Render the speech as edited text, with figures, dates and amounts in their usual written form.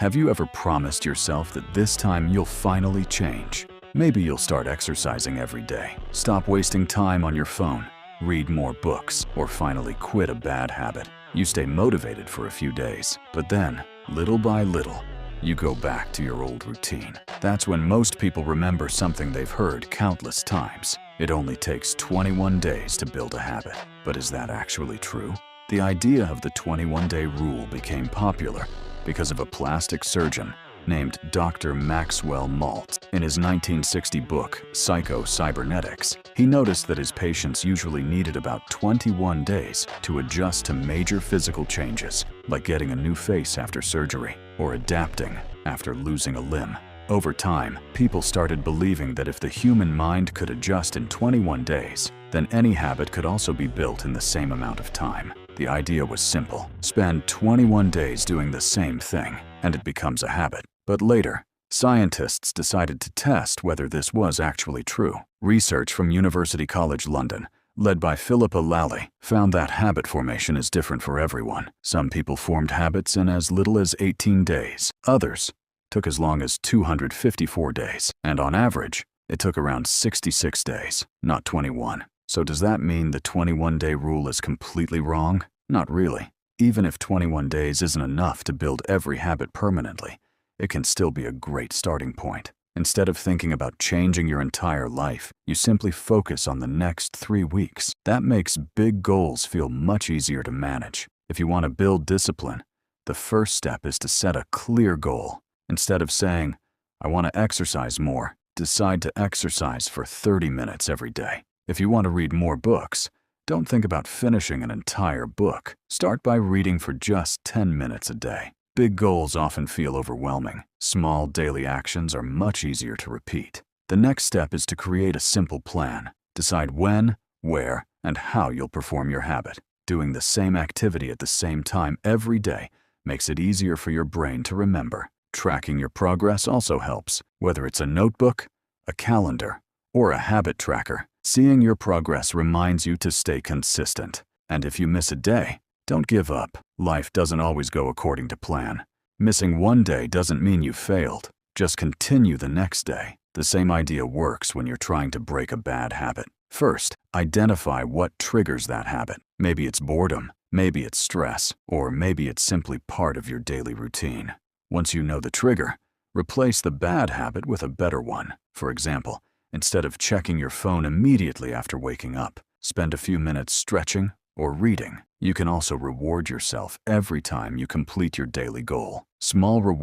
Have you ever promised yourself that this time you'll finally change? Maybe you'll start exercising every day, stop wasting time on your phone, read more books, or finally quit a bad habit. You stay motivated for a few days, but then, little by little, you go back to your old routine. That's when most people remember something they've heard countless times. It only takes 21 days to build a habit. But is that actually true? The idea of the 21-day rule became popular because of a plastic surgeon named Dr. Maxwell Maltz. In his 1960 book, Psycho-Cybernetics, he noticed that his patients usually needed about 21 days to adjust to major physical changes, like getting a new face after surgery or adapting after losing a limb. Over time, people started believing that if the human mind could adjust in 21 days, then any habit could also be built in the same amount of time. The idea was simple: spend 21 days doing the same thing, and it becomes a habit. But later, scientists decided to test whether this was actually true. Research from University College London, led by Philippa Lally, found that habit formation is different for everyone. Some people formed habits in as little as 18 days. Others took as long as 254 days. And on average, it took around 66 days, not 21. So does that mean the 21-day rule is completely wrong? Not really. Even if 21 days isn't enough to build every habit permanently, it can still be a great starting point. Instead of thinking about changing your entire life, you simply focus on the next 3 weeks. That makes big goals feel much easier to manage. If you want to build discipline, the first step is to set a clear goal. Instead of saying, "I want to exercise more," decide to exercise for 30 minutes every day. If you want to read more books, don't think about finishing an entire book. Start by reading for just 10 minutes a day. Big goals often feel overwhelming. Small daily actions are much easier to repeat. The next step is to create a simple plan. Decide when, where, and how you'll perform your habit. Doing the same activity at the same time every day makes it easier for your brain to remember. Tracking your progress also helps. Whether it's a notebook, a calendar, or a habit tracker, seeing your progress reminds you to stay consistent. And if you miss a day, don't give up. Life doesn't always go according to plan. Missing one day doesn't mean you failed. Just continue the next day. The same idea works when you're trying to break a bad habit. First, identify what triggers that habit. Maybe it's boredom, maybe it's stress, or maybe it's simply part of your daily routine. Once you know the trigger, replace the bad habit with a better one. For example, instead of checking your phone immediately after waking up, spend a few minutes stretching or reading. You can also reward yourself every time you complete your daily goal. Small rewards